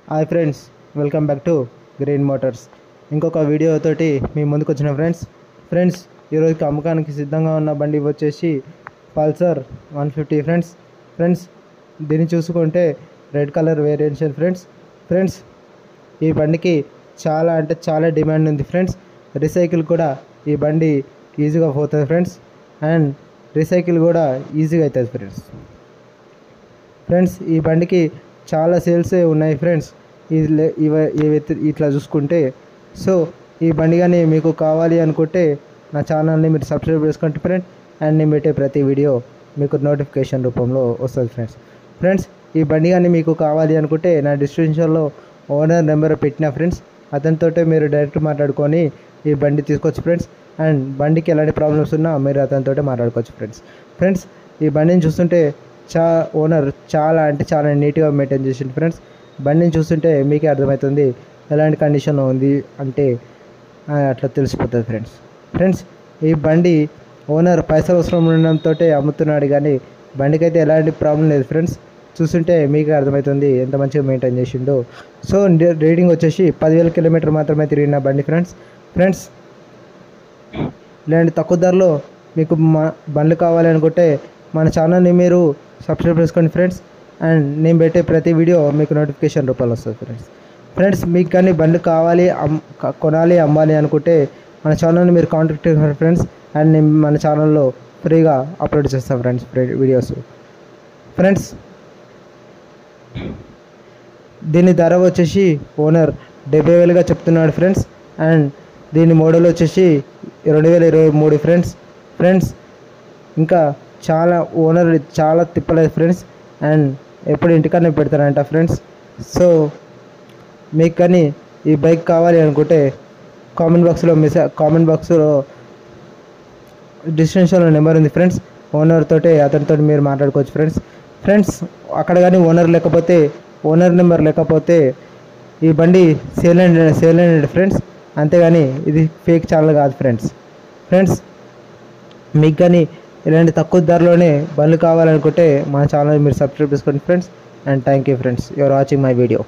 Hi friends, welcome back to green Motors. ఇంకొక video తోటి మీ ముందుకు వచ్చిన ఫ్రెండ్స్ ఈరోజుకి అమ్మకానికి సిద్ధంగా ఉన్న బండి వచ్చేసి పల్సర్ 150 ఫ్రెండ్స్ దీన్ని చూసుకుంటే రెడ్ కలర్ వేరియంట్ ఫ్రెండ్స్ ఈ బండికి చాలా అంటే చాలా డిమాండ్ ఉంది ఫ్రెండ్స్. రీసైకిల్ కూడా ఈ బండి ఈజీగా పోతుంది ఫ్రెండ్స్, అండ్ రీసైకిల్ కూడా ఈజీగా అవుతుంది ఫ్రెండ్స్ ఈ బండికి చాలా సేల్స్ ఉన్నాయి ఫ్రెండ్స్. ఇట్లా చూసుకుంటే సో ఈ బండి కానీ మీకు కావాలి అనుకుంటే నా ఛానల్ని మీరు సబ్స్క్రైబ్ చేసుకోండి అండ్ నేను పెట్టే ప్రతి వీడియో మీకు నోటిఫికేషన్ రూపంలో వస్తుంది ఫ్రెండ్స్ ఈ బండి కానీ మీకు కావాలి అనుకుంటే నా డిస్క్రిప్షన్లో ఓనర్ నెంబర్ పెట్టిన ఫ్రెండ్స్, అతనితో మీరు డైరెక్ట్ మాట్లాడుకొని ఈ బండి తీసుకోవచ్చు ఫ్రెండ్స్. అండ్ బండికి ఎలాంటి ప్రాబ్లమ్స్ ఉన్నా మీరు అతనితో మాట్లాడుకోవచ్చు ఫ్రెండ్స్ ఈ బండిని చూస్తుంటే ఓనర్ చాలా అంటే చాలా నీట్గా మెయింటైన్ చేసిండు ఫ్రెండ్స్. బండిని చూస్తుంటే మీకే అర్థమవుతుంది ఎలాంటి కండిషన్లో ఉంది అంటే అట్లా తెలిసిపోతుంది ఫ్రెండ్స్ ఈ బండి ఓనర్ పైసలు అవసరం ఉండడంతో అమ్ముతున్నాడు, కానీ బండికి అయితే ఎలాంటి ప్రాబ్లం లేదు ఫ్రెండ్స్. చూస్తుంటే మీకే అర్థమవుతుంది ఎంత మంచిగా మెయింటైన్ చేసిండో. సో రీడింగ్ వచ్చేసి 10,000 కిలోమీటర్ మాత్రమే తిరిగిన బండి ఫ్రెండ్స్ ఇలాంటి తక్కువ ధరలో మీకు బండ్లు కావాలి అనుకుంటే మన ఛానల్ని మీరు సబ్స్క్రైబ్ చేసుకోండి ఫ్రెండ్స్, అండ్ నేను పెట్టే ప్రతి వీడియో మీకు నోటిఫికేషన్ రూపంలో వస్తుంది ఫ్రెండ్స్ మీకు కానీ బండ్లు కావాలి కొనాలి అమ్మాలి అనుకుంటే మన ఛానల్ని మీరు కాంటాక్ట్ చేయండి ఫ్రెండ్స్, అండ్ నేను మన ఛానల్లో ఫ్రీగా అప్లోడ్ చేస్తాను వీడియోస్ ఫ్రెండ్స్. దీని ధర వచ్చేసి ఓనర్ 70,000గా చెప్తున్నాడు ఫ్రెండ్స్, అండ్ దీని మోడల్ వచ్చేసి 2023 ఫ్రెండ్స్ ఇంకా చాలా ఓనర్ చాలా తిప్పలేదు ఫ్రెండ్స్, అండ్ ఎప్పుడు ఇంటికన్నా పెడతారంట ఫ్రెండ్స్. సో మీకు కానీ ఈ బైక్ కావాలి అనుకుంటే కామెంట్ బాక్స్లో డిస్క్రిప్షన్లో నెంబర్ ఉంది ఫ్రెండ్స్, ఓనర్ తోటి అతనితో మీరు మాట్లాడుకోవచ్చు ఫ్రెండ్స్ అక్కడ కానీ ఓనర్ నెంబర్ లేకపోతే ఈ బండి సేల్ అండ్ ఫ్రెండ్స్, అంతేగాని ఇది ఫేక్ ఛానల్ కాదు ఫ్రెండ్స్ మీకు కానీ ఇలాంటి తక్కువ ధరలోనే బండ్లు కావాలనుకుంటే మన ఛానల్ మీరు సబ్స్క్రైబ్ చేసుకోండి friends, and thank you friends, you are watching my video.